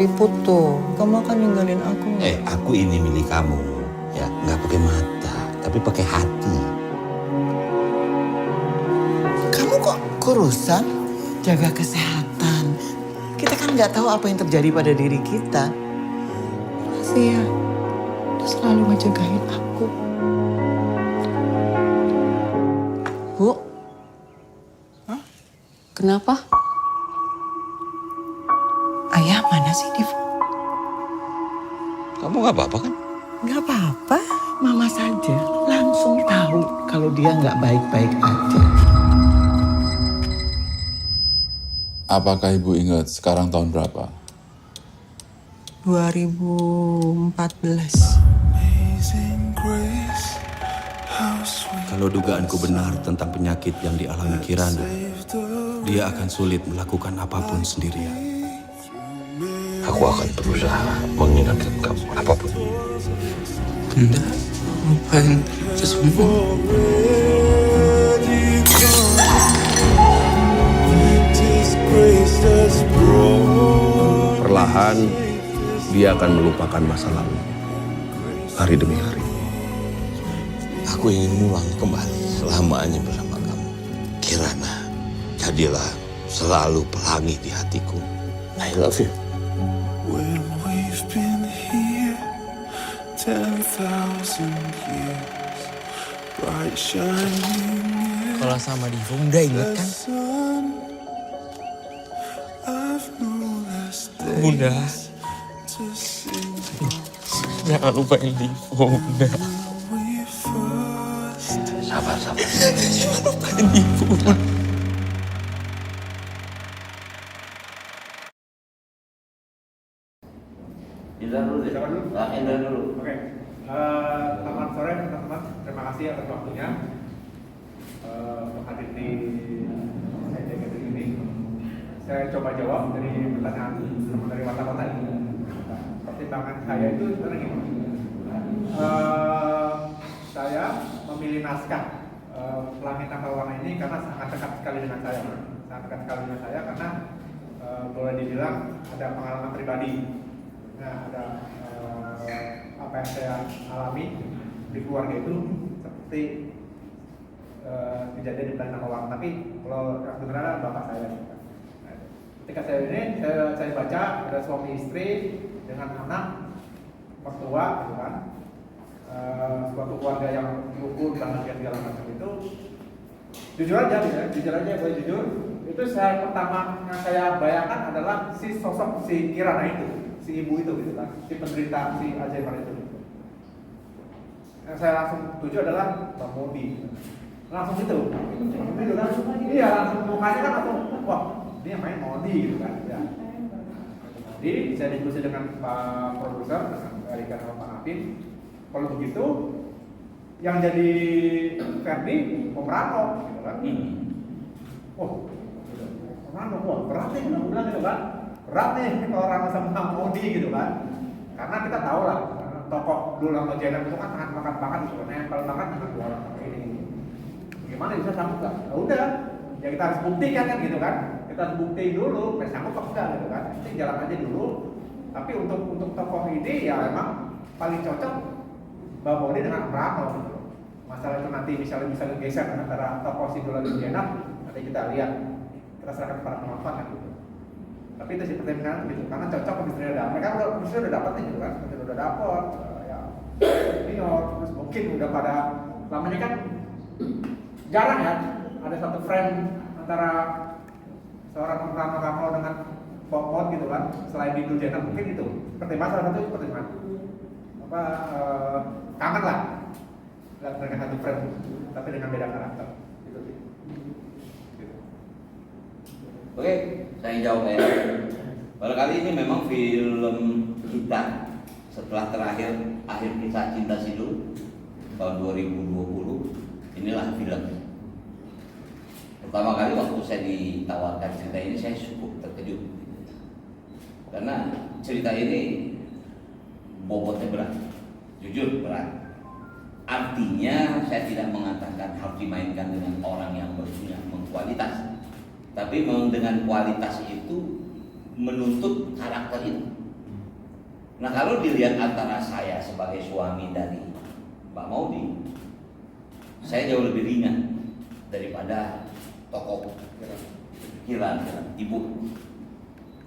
keriput tuh. Kamu akan ninggalin aku. Aku ini milik kamu. Ya, nggak pakai mata, tapi pakai hati. Kamu kok kurusan? Jaga kesehatan. Kita kan nggak tahu apa yang terjadi pada diri kita. Makasih ya. Udah selalu ngejagain aku. Bu. Hah? Kenapa? Ayah mana sih, Div? Kamu nggak apa-apa kan? Nggak apa-apa. Mama saja langsung tahu kalau dia nggak baik-baik aja. Apakah Ibu ingat sekarang tahun berapa? 2014. Kalau dugaanku benar tentang penyakit yang dialami Kirana, dia akan sulit melakukan apapun sendirian. Aku akan berusaha mengingatkan kamu apapun. Bunda, lupain itu semua. Perlahan, dia akan melupakan masa lalu. Hari demi hari. Aku ingin pulang kembali selamanya bersama kamu. Kirana, jadilah selalu pelangi di hatiku. I love you. When we've been here 10,000 years, bright shining Kalau sama Divo udah inget kan? sun. I've no less Bunda, days to sing jangan lupain Divo, Bunda. we first. Sabar. Jangan lupain Divo, Bunda. Indra dulu deh. Indra dulu. Oke. Selamat sore teman-teman. Terima kasih atas waktunya untuk hadir di SDGT ini. Saya coba jawab dari pertanyaan dari wartawan tadi. Pertimbangan saya itu sebenarnya gimana? Saya memilih naskah Pelangi Tanpa Warna ini karena sangat dekat sekali dengan saya. Sangat dekat sekali dengan saya karena boleh dibilang ada pengalaman pribadi. Nah, ada apa yang saya alami di keluarga itu seperti kejadian di Pelangi Tanpa Warna. Tapi kalau yang sebenarnya bapak saya. Nah, ketika saya ini saya baca ada suami istri dengan anak mertua, gitu kan, suatu keluarga yang rukun bahagia segala macam itu. Jujur aja, boleh jujur. Itu saya pertama yang saya bayangkan adalah si sosok si Kirana itu. Si ibu itu gitu kan, si penderita si Alzheimer itu. Yang saya langsung tuju adalah Bang Modi. Langsung gitu kan? Iya, langsung mukanya kan langsung, wah dia main Modi gitu kan. Ya. Jadi saya diskusi dengan Pak Produser, dengan Erika sama Pak Afin. Kalau begitu, yang jadi Ferdi, Om Rano gitu kan. Om Rano, wah berat nih, aku bilang gitu kan. Berat nih kalau Rano sama Modi gitu kan. Karena kita tahu lah, tokoh dulu sama Jenab itu kan sangat makan banget gitu, nempel banget dengan dua orang ini. Gimana bisa sanggup gak? Ya udah, ya kita harus buktikan kan gitu kan. Kita harus buktiin dulu, sanggup apa enggak gitu kan. Nanti jalan aja dulu. Tapi untuk tokoh ini ya emang paling cocok Mbak Modi dengan Rano gitu. Masalah itu nanti misalnya bisa geser antara tokoh si Dula dan Jenab, nanti kita lihat, kita serahkan kepada penonton kan gitu. Tapi itu sih pertimbangan gitu, karena cocok chemistry udah, mereka udah dapat nih gitu kan, udah dapat, ya senior, terus mungkin udah pada lama ini kan jarang ya ada satu frame antara seorang Rano dengan Popot gitu kan, selain di Dul Jenab mungkin itu pertimbangan salah satu itu pertimbangan apa kangen lah lihat mereka satu frame tapi dengan beda karakter gitu sih. Gitu. Oke, saya jawab ya. Pada kali ini memang film kita setelah akhir kisah cinta Sidul tahun 2020, inilah film. Pertama kali waktu saya ditawarkan cerita ini saya cukup terkejut karena cerita ini bobotnya berat, jujur berat. Artinya saya tidak mengatakan harus dimainkan dengan orang yang punya kualitas, tapi memang dengan kualitas itu menuntut karakter itu. Nah kalau dilihat antara saya sebagai suami dari Mbak Maudi, saya jauh lebih ringan daripada tokoh Kiran, ibu.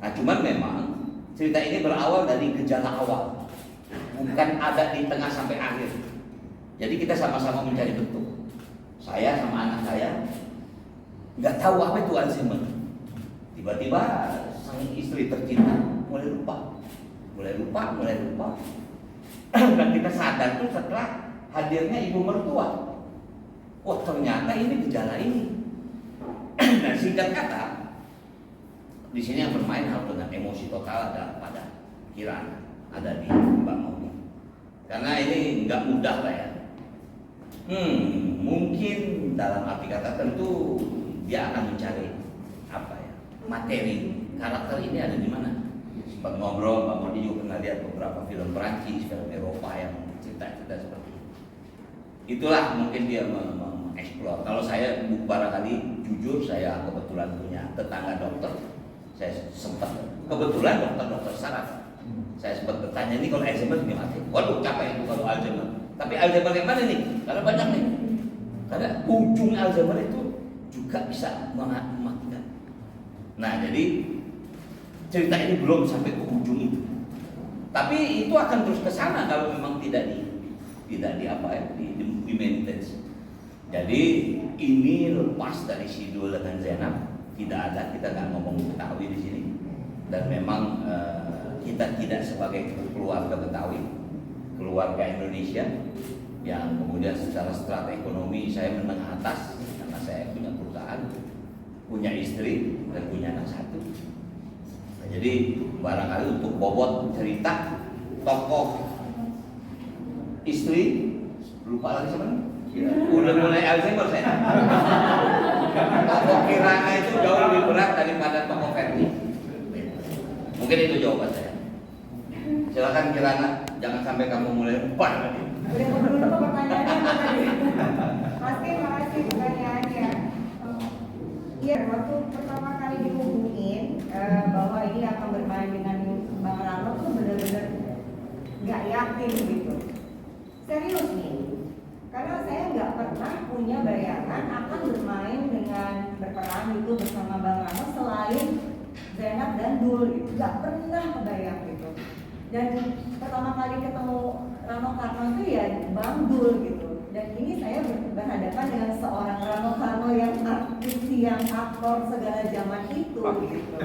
Nah cuman memang cerita ini berawal dari gejala awal, bukan ada di tengah sampai akhir. Jadi kita sama-sama mencari bentuk. Saya sama anak saya nggak tahu apa itu Alzheimer. Tiba-tiba sang istri tercinta mulai lupa. Dan kita sadar tuh setelah hadirnya ibu mertua. Wah ternyata ini gejala ini. Dan singkat kata, di sini yang bermain harus dengan emosi total ada pada Kirana, ada di Mbak Maudi. Karena ini nggak mudah lah ya. Mungkin dalam arti kata tentu dia akan mencari apa ya, materi karakter ini ada di mana. Sempat ngobrol, Mbak Maudi juga pernah lihat beberapa film Perancis, film Eropa yang cerita-cerita seperti itu. Itulah mungkin dia mengeksplor. Kalau saya barangkali jujur, saya kebetulan punya tetangga dokter. Saya sempat kebetulan dokter saraf. Saya sempat bertanya ini kalau Alzheimer gimana? Waduh capek itu kalau Alzheimer. Tapi Alzheimer yang mana nih? Karena banyak nih. Karena ujung Alzheimer itu juga bisa mematikan. Nah jadi cerita ini belum sampai ke ujung itu. Tapi itu akan terus ke sana kalau memang tidak di maintenance. Jadi ini lepas dari Sidul dengan Zainab, tidak ada, kita nggak ngomong Betawi di sini. Dan memang kita tidak sebagai keluarga Betawi, keluarga Indonesia yang kemudian secara strata ekonomi saya menengah atas karena saya punya perusahaan, punya istri dan punya anak satu. Nah, jadi barangkali untuk bobot cerita tokoh istri lupa lagi sebenarnya. Udah mulai Alzheimer saya. Tokoh Kirana itu jauh lebih berat daripada tokoh Ferdi. Mungkin itu jawaban saya. Silakan Kirana, jangan sampai kamu mulai lupa lagi. Udah dulu pertanyaannya tadi. Makasih pertanyaannya. Iya, waktu pertama kali dihubungin bahwa ini akan bermain dengan Bang Rano tuh benar-benar nggak yakin gitu. Serius nih. Karena saya nggak pernah punya bayangan akan bermain dengan berperan itu bersama Bang Rano selain Zainab dan Dul gitu. Nggak pernah kebayang gitu. Dan pertama kali ketemu Rano Karno itu ya Bang Dul gitu. Dan ini saya berhadapan dengan seorang Rano Karno yang artis, yang aktor segala zaman itu gitu.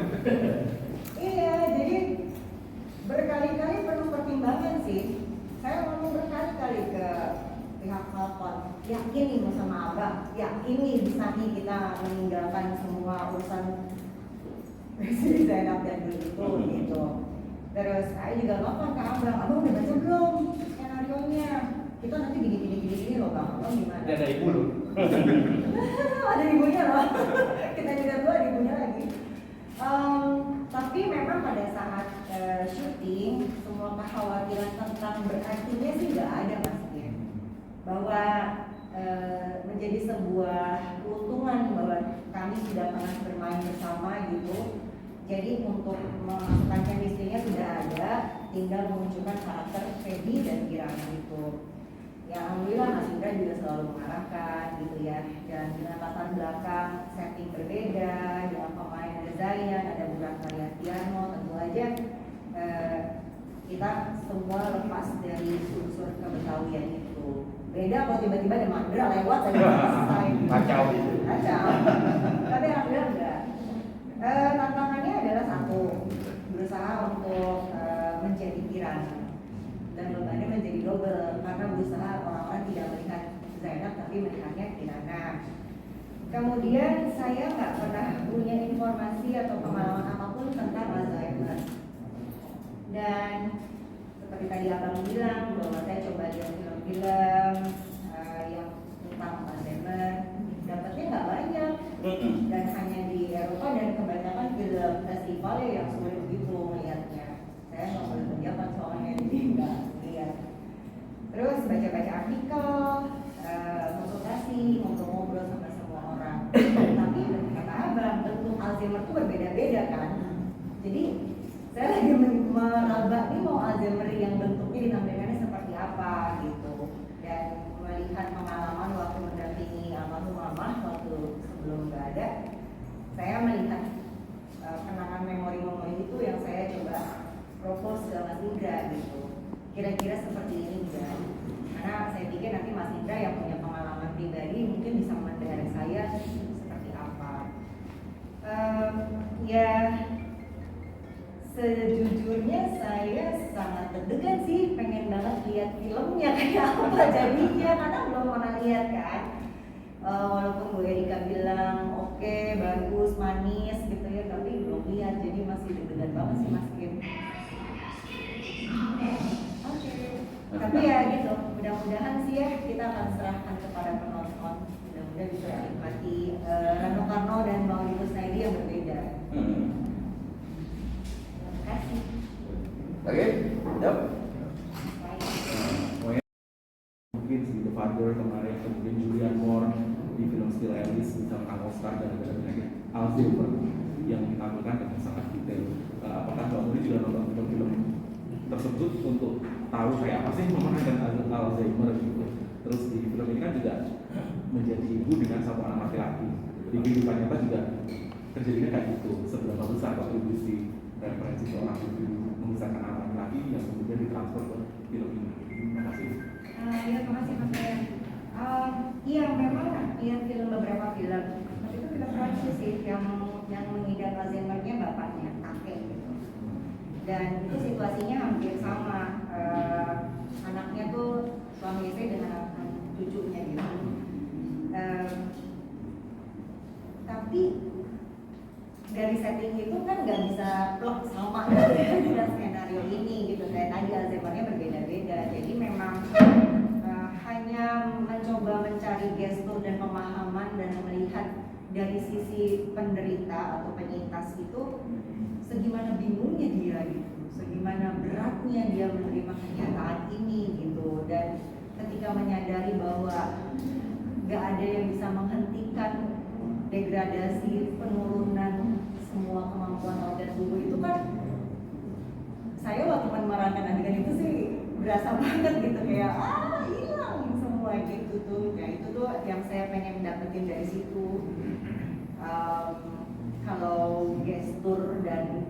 Iya, jadi berkali-kali perlu pertimbangan sih. Saya ngomong berkali-kali ke pihak Falcon, yakin nih mau sama Abang, yakin nih bisa nih kita meninggalkan semua urusan Presiden Zainab dan Dul itu gitu. Terus saya juga ngomong ke Abang udah baca belum skenario-nya? Kita nanti gini loh Bang, Abang gimana? Ada ibu loh. Ada ibunya loh. Kita juga tuh ada ibunya lagi. Tapi memang pada saat syuting semua kekhawatiran tentang berartinya sih nggak ada maksudnya. Bahwa menjadi sebuah keuntungan bahwa kami sudah pernah bermain bersama gitu. Jadi untuk memasukkan chemistry-nya sudah ada, tinggal memunculkan karakter Feby dan Kirana itu. Ya alhamdulillah Mas Indra juga selalu mengarahkan gitu ya. Dan dengan latar belakang setting berbeda, dengan pemain ada Zayan, ada Burak Mariatiano, tentu aja kita semua lepas dari unsur kebetawian itu. Beda kalau tiba-tiba ada Mandra lewat dan selesai. Kacau gitu. Kacau. Tapi alhamdulillah enggak. Tantangannya adalah satu, berusaha untuk menjadi Kirana. Dan bebannya menjadi double karena berusaha orang-orang tidak melihat Zainab tapi melihatnya Kirana. Kemudian saya nggak pernah punya informasi atau pengalaman apapun tentang Alzheimer. Dan seperti tadi Abang bilang bahwa saya coba lihat film-film yang tentang Alzheimer, dapatnya nggak banyak dan hanya di Eropa dan kebanyakan film festival yang sulit begitu melihatnya. Saya nggak boleh menjawab soalnya jadi nggak lihat. Terus baca-baca artikel, konsultasi, ngobrol-ngobrol sama semua orang. Tapi kata Abang, bentuk Alzheimer itu berbeda-beda kan. Jadi saya lagi merawat Mbak ini mau Alzheimer yang bentuknya ditampilkannya seperti apa gitu. Dan melihat pengalaman waktu mendampingi almarhum mamah waktu sebelum nggak ada, saya melihat kenangan memori-memori itu yang saya coba propose ke Mas Indra gitu. Kira-kira seperti ini enggak? Karena saya pikir nanti Mas Indra yang punya pengalaman pribadi mungkin bisa mendirect saya seperti apa. Ya sejujurnya saya sangat deg-degan sih, pengen banget lihat filmnya kayak apa jadinya karena belum pernah lihat kan. Walaupun Bu Erika bilang oke, bagus, manis gitu ya, tapi belum lihat, jadi masih deg-degan banget sih Mas Kim. Oke. Tapi ya gitu, mudah-mudahan sih ya kita akan serahkan kepada penonton, mudah-mudahan bisa menikmati Rano Karno dan Maudi Kusnaidi yang berbeda. Terima kasih. Oke, yuk. Mungkin si The Father kemarin, kemudian Julian Moore di film Still Alice bisa menang Oscar dan ada penyakit Alzheimer yang ditampilkan dengan sangat detail. Apakah Mbak Muri juga nonton film-film tersebut untuk tahu kayak apa sih memenangkan Alzheimer gitu? Terus di film ini kan juga menjadi ibu dengan satu anak laki-laki. Di kehidupan nyata juga terjadinya kayak gitu. Seberapa besar kontribusi referensi seorang ibu membesarkan anak laki-laki yang kemudian ditransfer ke film ini? Terima kasih. Iya, terima kasih Mas Ryan. Iya, memang iya film beberapa film. Tapi itu film Prancis sih yang mengidap Alzheimer-nya bapaknya, kakek gitu. Dan itu situasinya hampir sama. Anaknya tuh suami istri dengan anak cucunya gitu. Tapi dari setting itu kan nggak bisa plot sama dengan skenario ini gitu. Kayak tadi Alzheimer-nya berbeda-beda. Jadi memang hanya mencoba mencari gestur dan pemahaman dan melihat dari sisi penderita atau penyintas itu segimana bingungnya dia gitu, segimana beratnya dia menerima kenyataan ini gitu. Dan ketika menyadari bahwa gak ada yang bisa menghentikan degradasi penurunan semua kemampuan organ tubuh itu kan, saya waktu memerankan adegan itu sih berasa banget gitu, kayak hilang semua gitu tuh. Ya itu tuh yang saya pengen dapetin dari situ. Kalau gestur dan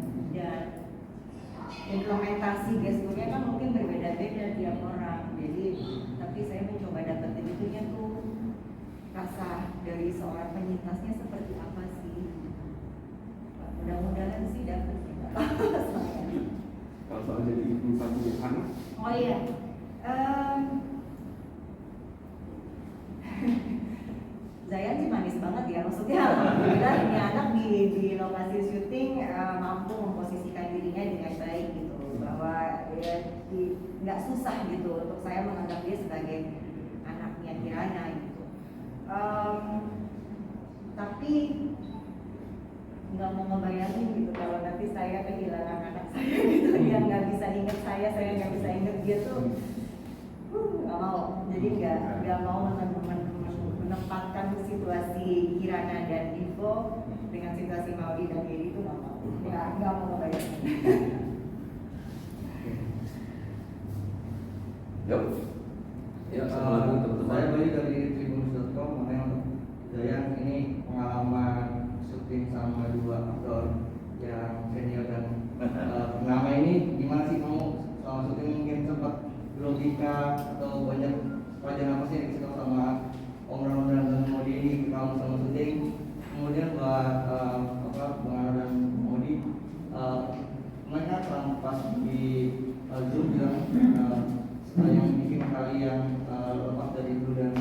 implementasi gesturnya kan mungkin berbeda-beda tiap orang. Jadi tapi saya mencoba dapetin itunya tuh, rasa dari seorang penyintasnya seperti apa sih. Mudah-mudahan sih dapet. Kalau soal jadi ibu satu anak? Oh iya. Zayan sih manis banget ya, maksudnya alhamdulillah ini anak di lokasi syuting mampu memposisikan dirinya dengan baik gitu, bahwa ya, nggak susah gitu untuk saya menganggap dia sebagai anaknya Kirana gitu. Tapi nggak mau ngebayangin gitu kalau nanti saya kehilangan anak saya gitu, dia nggak bisa ingat saya nggak bisa ingat dia tuh, nggak mau. Jadi nggak mau menempatkan situasi Kirana dan Divo dengan situasi Maudi dan Gedi itu nggak mau ngebayangin. Yuk. Ya, saya beli dari tribunnews.com mengenai untuk Zayan ini pengalaman syuting sama dua aktor yang senior dan pengalaman ini gimana sih kamu selama syuting, mungkin sempat logika atau banyak pelajaran apa sih yang dikasih sama Om Rano dan Maudi ini kamu sama syuting? Kemudian buat Bang Rano dan Maudi, mereka pas di Zoom bilang yang bikin kalian lepas dari dulu dan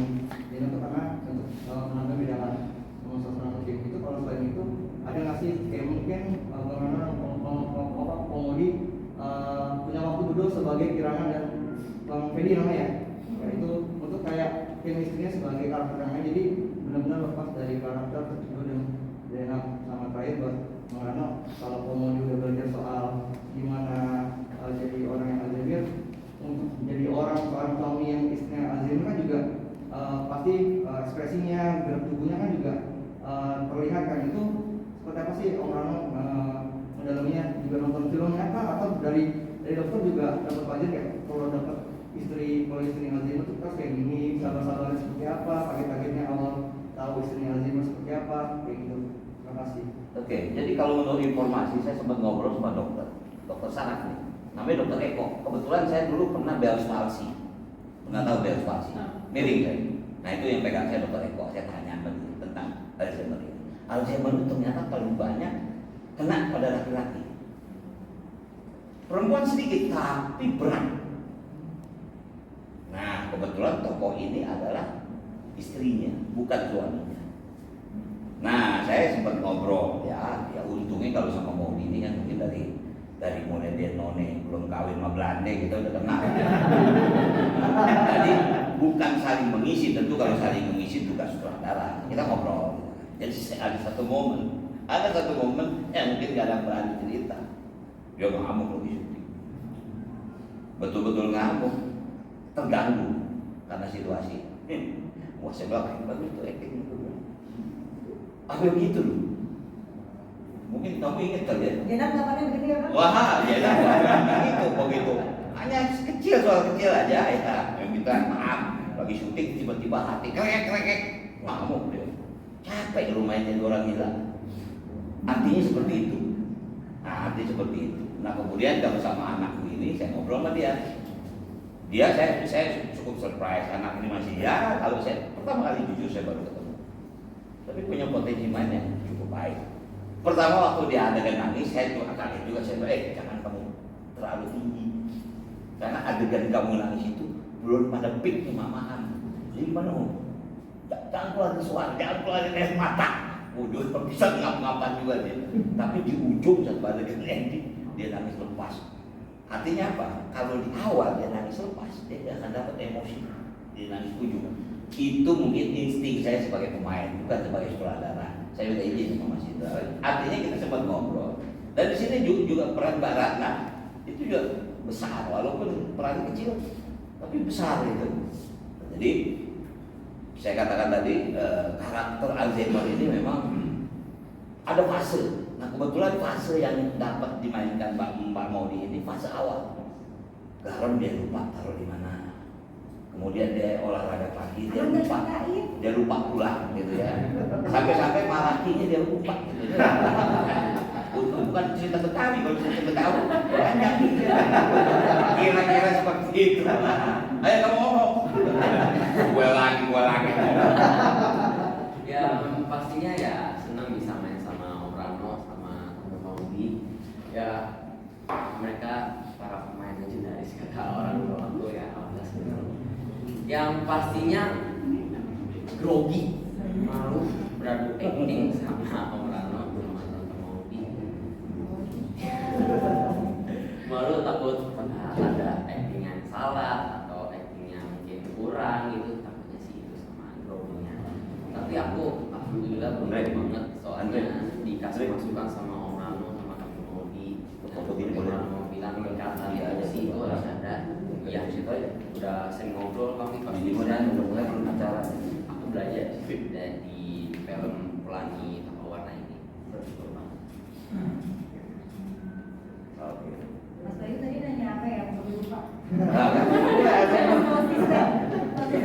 ini untuk karena untuk menambah bedakan sama suasana syuting itu. Kalau selain itu ada nggak sih kayak mungkin bagaimana Maudi punya waktu berdua sebagai Kirana dan Bang Fedi namanya ya, itu untuk kayak chemistry-nya sebagai karakter namanya, jadi benar-benar lepas dari karakter itu dan sama terakhir buat Bang Rano, kalau Maudi udah belajar soal gimana jadi orang yang Alzheimer, untuk menjadi seorang suami yang istrinya Alzheimer kan juga pasti ekspresinya, gerak tubuhnya kan juga terlihat kan. Itu seperti apa sih Om Rano mendalaminya, juga nonton filmnya kah atau dari dari dokter juga dapat pelajaran kayak kalau dapat kalau istri Alzheimer itu pas kayak gini, sabar-sabar seperti apa, pakai-pakainya awal tahu istri Alzheimer seperti apa, kayak gitu. Terima kasih. Oke, jadi kalau menurut informasi saya sempat ngobrol sama dokter Sanak nih, namanya dokter Eko. Kebetulan saya dulu pernah Bell's palsy, pernah tahu Bell's palsy, miring saya. Nah itu yang pegang saya dokter Eko, saya tanya tentang Alzheimer ini. Alzheimer itu ternyata paling banyak kena pada laki-laki. Perempuan sedikit tapi berat. Nah kebetulan tokoh ini adalah istrinya, bukan suaminya. Nah saya sempat ngobrol ya untungnya kalau sama Mobi ini kan mungkin dari mulai dia none belum kawin sama Belanda kita udah kenal. Jadi bukan saling mengisi, tentu kalau saling mengisi tugas sutradara kita ngobrol. Jadi ada satu momen yang mungkin gak ada berani cerita. Dia ngamuk lagi syuting, betul-betul ngamuk, terganggu karena situasi. Wah saya bilang bagus tuh acting itu. Ambil gitu loh. Mungkin kamu ingat kali ya. Jenab kapannya begitu ya Pak? Wah, jenab begitu begitu. Hanya kecil soal kecil aja ya. Yang minta maaf lagi syuting tiba-tiba hati krek ngamuk dia. Capek rumahnya jadi orang gila. Artinya seperti itu. Nah, artinya seperti itu. Nah kemudian kalau sama anakku ini saya ngobrol sama dia. Saya cukup surprise anak ini masih ya. Kalau saya pertama kali jujur saya baru ketemu. Tapi punya potensi main yang cukup baik. Pertama waktu dia adegan nangis, saya juga kaget juga. Saya bilang, jangan kamu terlalu tinggi. Karena adegan kamu nangis itu belum pada peak mamahan. Jadi mana? Jangan keluar suara, jangan keluar air mata. Waduh, bisa ngap-ngapan juga dia. Tapi di ujung satu adegan ending dia nangis lepas. Artinya apa? Kalau di awal dia nangis lepas, dia tidak akan dapat emosi. Dia nangis ujung. Itu mungkin insting saya sebagai pemain, bukan sebagai sutradara. Saya udah izin sama Mas Indra. Artinya kita sempat ngobrol. Dan di sini juga peran Mbak Ratna itu juga besar, walaupun peran kecil, tapi besar itu. Jadi saya katakan tadi karakter Alzheimer ini memang ada fase. Nah kebetulan fase yang dapat dimainkan Mbak Maudi ini fase awal. Garam dia lupa taruh di mana. Kemudian dia olahraga pagi, dia lupa pulang gitu ya. Sampai-sampai malakinya dia lupa gitu. Bukan cerita Betawi, kalau cerita Betawi banyak kira-kira seperti itu. Ayo kamu ngomong. Gue lagi. Ya pastinya ya senang bisa main sama Om Rano sama Om Maudi. Ya mereka para pemain legendaris kata orang tua aku ya. Yang pastinya grogi, malu beradu acting sama Om Rano sama Tante Maudi. Malu takut ada acting yang salah atau acting yang mungkin kurang gitu, takutnya sih itu sama groginya. Tapi aku alhamdulillah beruntung banget soalnya dikasih masukan sama Om Rano sama Tante Maudi. Om Rano bilang tingkatan emosi itu harus ada. Ya situ aja. Udah sering ngobrol kami dan udah mulai acara. Aku belajar dari film Pelangi Tanpa Warna ini. Betul banget. Oke. Mas Bayu tadi nanya apa ya? Aku lupa.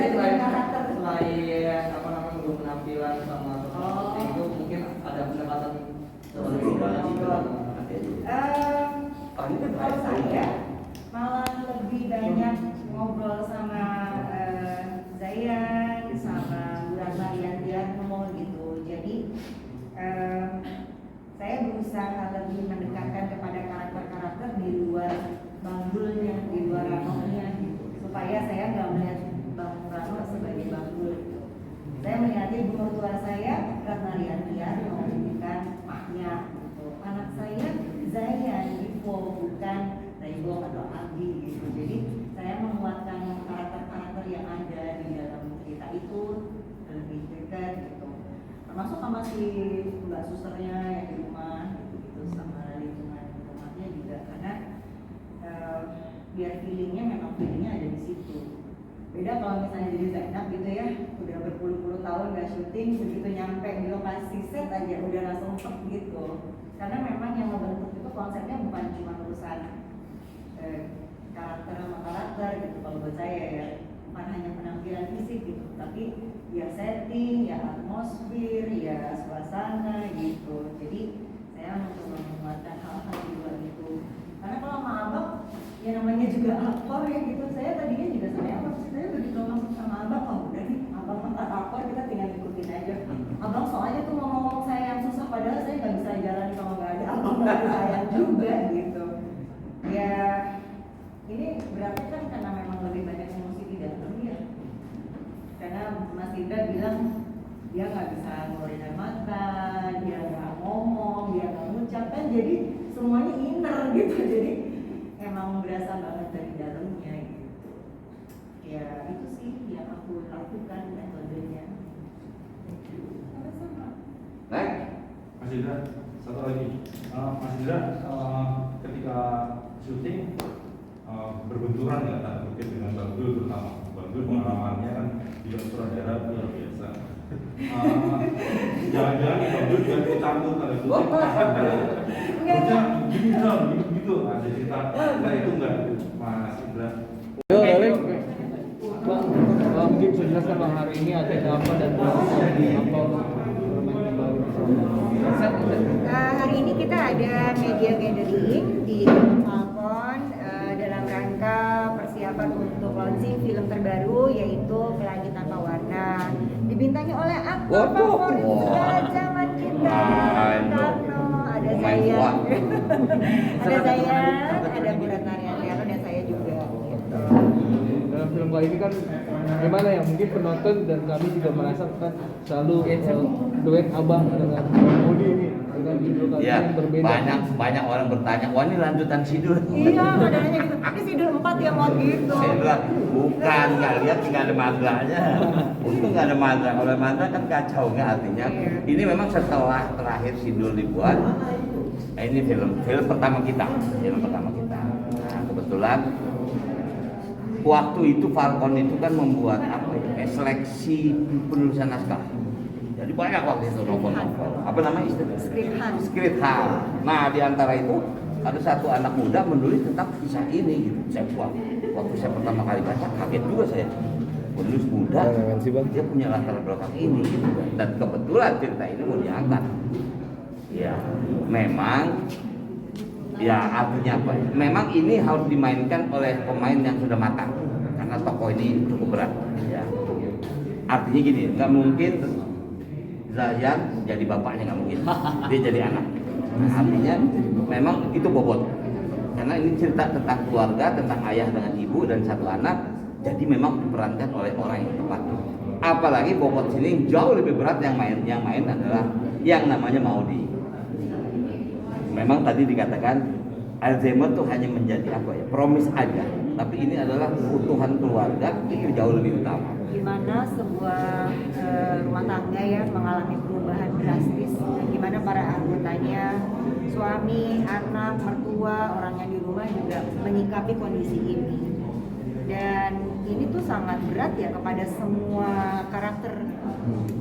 Selain apa namanya untuk penampilan sama seperti itu mungkin ada pendekatan Kalau saya malah lebih banyak ngobrol sama Zayan, sama Bu Ratna Yantiano gitu. Jadi saya berusaha lebih mendekatkan kepada karakter-karakter di luar Bang Dulnya, di luar Rano-nya gitu. Supaya saya nggak melihat Bang Rano sebagai Bang Dul gitu. Saya melihatnya ibu mertua saya, Ratna Yantiano, kan maknya gitu. Anak saya Zayan, Ivo, bukan Raibo atau Abi gitu. Jadi saya menguatkan karakter-karakter yang ada di dalam cerita itu lebih dekat gitu. Termasuk sama si Mbak Susternya yang di rumah gitu, sama lingkungan rumahnya juga karena biar feelingnya memang feelingnya ada di situ. Beda kalau misalnya jadi Zainab gitu ya, udah berpuluh-puluh tahun gak syuting, begitu nyampe di lokasi set aja udah langsung gitu. Karena memang yang membentuk itu konsepnya bukan cuma urusan karakter sama karakter gitu kalau buat saya ya, bukan hanya penampilan fisik gitu, tapi ya setting, ya atmosfer, ya suasana gitu. Jadi saya mencoba menguatkan hal-hal di luar itu. Karena kalau sama abang, ya namanya juga aktor ya gitu. Saya tadinya juga saya begitu masuk sama abang, oh udah nih, abang angkat aktor, kita tinggal ikutin aja. Abang soalnya tuh ngomong saya yang susah, padahal saya nggak bisa jalan kalau nggak ada abang bantu saya juga gitu. Ya ini berarti kan karena memang lebih banyak emosi di dalam ya. Karena Mas Indra bilang dia nggak bisa ngeluarin air mata, dia nggak ngomong, dia nggak ngucap, kan jadi semuanya inner gitu. Jadi emang berasa banget dari dalamnya gitu. Ya itu sih yang aku lakukan metodenya. Sama-sama. Baik. Mas Indra, satu lagi. Mas Indra, ketika syuting berbenturan nggak tanda kutip dengan Bang Dul terutama. Bang Dul pengalamannya kan juga sutradara luar biasa. Jangan-jangan Bang Dul juga dicampur tanda kutip. Kerja gini dong, gitu. Ada cerita itu nggak, Mas Indra? Bang, mungkin bisa jelaskan Bang hari ini ada apa dan apa permainan baru? Hari ini kita ada media gathering di Falcon dalam rangka persiapan untuk launching film terbaru yaitu Pelangi Tanpa Warna. Dibintangi oleh aktor favorit zaman kita, Karno, ada saya, ada saya, ada Bu Ratnariantiano dan saya juga. Gitu. Dalam film kali ini kan gimana ya, mungkin penonton dan kami juga merasa kan selalu duet abang dengan Modi ini dengan judul kali Ya, yang berbeda. banyak orang bertanya, wah ini lanjutan Sidul. Iya, modelnya gitu. Ini Sidul 4 ya mau gitu. Saya bilang, bukan, nggak lihat nggak ada madranya. Itu nggak ada madra, kalau madra kan kacau, nggak artinya. Ini memang setelah terakhir Sidul dibuat, ini film pertama kita, Nah, kebetulan waktu itu Falcon itu kan membuat apa ya, seleksi penulisan naskah. Jadi banyak waktu itu novel. Apa namanya istilahnya? Script hand. Nah, di antara itu ada satu anak muda menulis tentang kisah ini gitu. Saya waktu saya pertama kali baca kaget juga saya. Penulis muda, dia punya latar belakang ini gitu. Dan kebetulan cerita ini mau diangkat. Ya, memang ya artinya apa? Memang ini harus dimainkan oleh pemain yang sudah matang karena tokoh ini cukup berat. Ya. Artinya gini, nggak mungkin Zayan jadi bapaknya, nggak mungkin. Dia jadi anak. Nah, artinya memang itu bobot. Karena ini cerita tentang keluarga, tentang ayah dengan ibu dan satu anak. Jadi memang diperankan oleh orang yang tepat. Apalagi bobot sini jauh lebih berat, yang main adalah yang namanya Maudi. Memang tadi dikatakan Alzheimer tuh hanya menjadi apa ya, promis aja. Tapi ini adalah keutuhan keluarga, itu jauh lebih utama. Gimana sebuah rumah tangga ya mengalami perubahan drastis, dan gimana para anggotanya, suami, anak, mertua, orang yang di rumah juga menyikapi kondisi ini. Dan ini tuh sangat berat ya kepada semua karakter.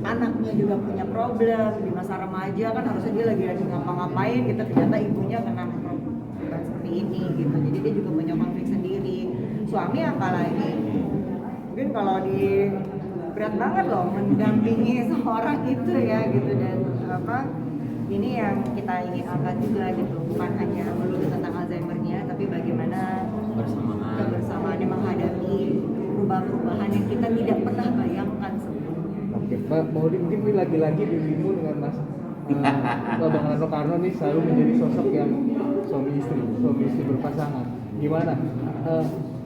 Anaknya juga punya problem di masa remaja, kan harusnya dia lagi ngapa-ngapain gitu, ternyata ibunya kena problem seperti ini gitu. Jadi dia juga punya konflik sendiri. Suami apalagi, mungkin kalau di berat banget loh mendampingi seorang itu ya gitu. Dan apa ini yang kita ingin angkat juga gitu, bukan hanya melulu tentang Alzheimer-nya, tapi bagaimana kebersamaannya menghadapi perubahan-perubahan yang kita tidak pernah bayangkan sebelumnya. Oke, mau mungkin lagi-lagi dirimu dengan Mas Bang Rano Karno nih selalu menjadi sosok yang suami istri berpasangan. Gimana?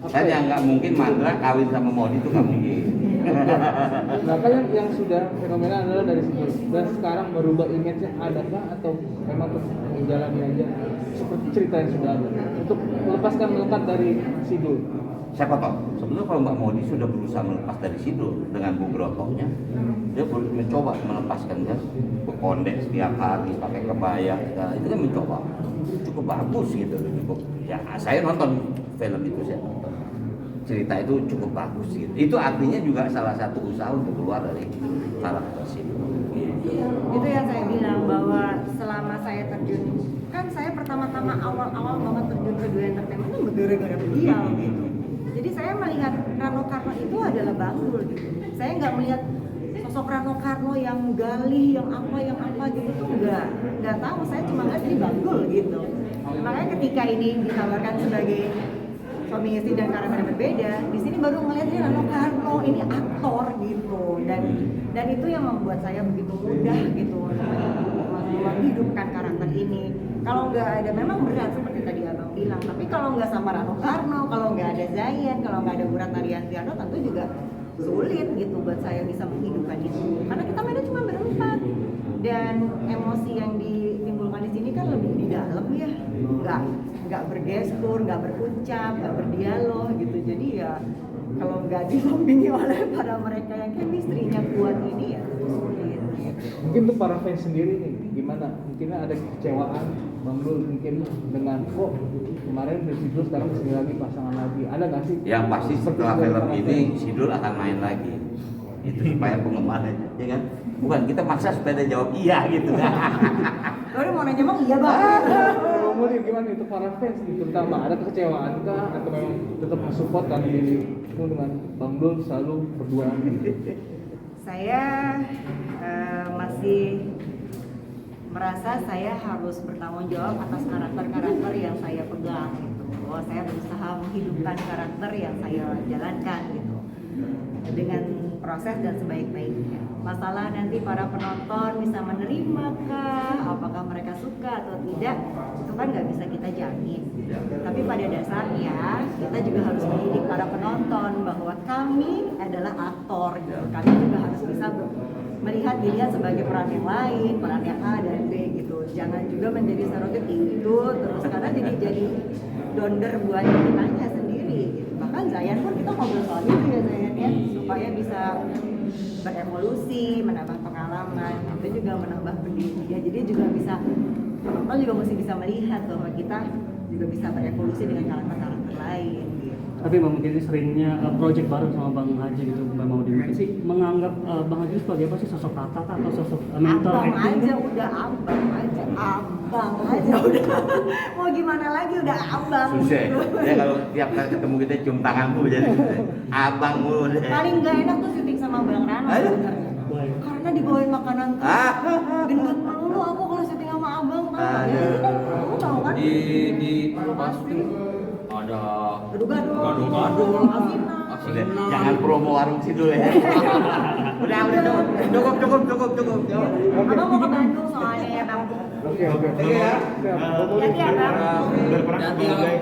Kan yang nggak mungkin Mandra kawin sama Modi itu nggak mungkin. Nah kan yang sudah fenomena adalah dari situ. Dan sekarang merubah image-nya adakah atau memang terus menjalani aja seperti cerita yang sudah ada untuk melepaskan melekat dari Sidul? Siapa tahu? Sebenarnya kalau Mbak Modi sudah berusaha melepas dari Sidul dengan Bu Brotohnya, dia mencoba melepaskan dia berkondek setiap hari pakai kebaya, nah, itu kan mencoba cukup bagus gitu, cukup. Ya saya nonton film itu, saya nonton cerita itu cukup bagus gitu. Itu artinya juga salah satu usaha untuk keluar dari karakter Sidul. Gitu. Itu yang saya bilang, bahwa selama saya terjun kan saya pertama-tama awal-awal banget terjun ke dunia entertainment itu gara-gara beliau gitu. Jadi saya melihat Rano Karno itu adalah Bang Dul gitu. Saya nggak melihat sosok Rano Karno yang galih, yang apa gitu tuh nggak tahu. Saya cuma lihat ini Bang Dul gitu. Makanya ketika ini ditawarkan sebagai suami istri dan karakter yang berbeda, di sini baru ngelihat ini Rano Karno, ini aktor gitu. Dan itu yang membuat saya begitu mudah gitu menghidupkan karakter ini. Kalau nggak ada, memang berat seperti tadi abang bilang. Tapi kalau nggak sama Rano Karno, kalau nggak ada Zayan, kalau nggak ada Bu Ratna Riantiano, tentu juga sulit gitu buat saya bisa menghidupkan itu. Karena kita mainnya cuma berempat. Dan emosi yang ditimbulkan di sini kan lebih di dalam ya, nggak bergestur, nggak berucap, nggak berdialog gitu. Jadi ya kalau nggak didampingi oleh para mereka yang chemistry-nya kuat ini ya sulit. Mungkin untuk para fans sendiri nih, gimana? Mungkin ada kekecewaan Bang Dul mungkin dengan kok kemarin Sidul sekarang kesini lagi pasangan lagi, ada nggak sih? Yang pasti setelah film ini Sidul akan main lagi. Itu supaya penggemarnya, ya kan? Bukan kita maksa supaya dia jawab iya gitu. Baru mau nanya emang iya bang. Mau gimana itu para fans nih, terutama ada kekecewaan kah atau memang tetap mensupport kan dirimu dengan Bang Dul selalu berduaan gitu? Saya masih merasa saya harus bertanggung jawab atas karakter-karakter yang saya pegang gitu. Bahwa saya berusaha menghidupkan karakter yang saya jalankan gitu dengan proses dan sebaik-baiknya. Masalah nanti para penonton bisa menerima kah, apakah mereka suka atau tidak, itu kan nggak bisa kita jamin. Tapi pada dasarnya kita juga harus mendidik para penonton bahwa kami adalah aktor gitu. Kami juga harus bisa melihat dirinya sebagai peran yang lain, peran yang A dan B gitu. Jangan juga menjadi stereotip itu terus, karena jadi donder buat kitanya sendiri gitu. Bahkan Zayan pun kita ngobrol soal itu ya Zayan ya, supaya bisa berevolusi, menambah pengalaman, itu juga menambah pendiri ya. Jadi juga bisa, penonton juga mesti bisa melihat bahwa kita juga bisa berevolusi dengan karakter-karakter lain gitu. Tapi mungkin seringnya project bareng sama Bang Haji gitu, Mbak Maudy mungkin sih menganggap Bang Haji sebagai apa sih, sosok kakak atau sosok mentor abang acting? aja udah abang aja udah mau gimana lagi, udah abang Susah. gitu. Ya kalau tiap kali ketemu kita cium tanganmu jadi abang mulu deh. Paling gak enak tuh syuting sama Bang Rano sebenarnya. Karena dibawain makanan tuh gendut melulu aku kalau syuting sama abang kan. Ya kamu tahu kan? Di pasti ada Gado-gado, Udah, jangan promo warung Sidul ya. Udah cukup. Abang mau ke Bandung soalnya ya Bang. Oke. Ya. Jadi ya Bang. Berperan sebagai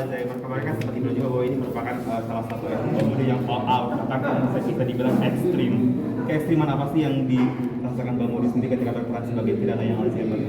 Zaiman kemarin kan sempat dibilang juga bahwa ini merupakan salah satu movie yang all out, bahkan bisa dibilang ekstrim. Keekstriman apa sih yang dirasakan Bang Maudy sendiri ketika berperan sebagai tidak yang Alzheimer?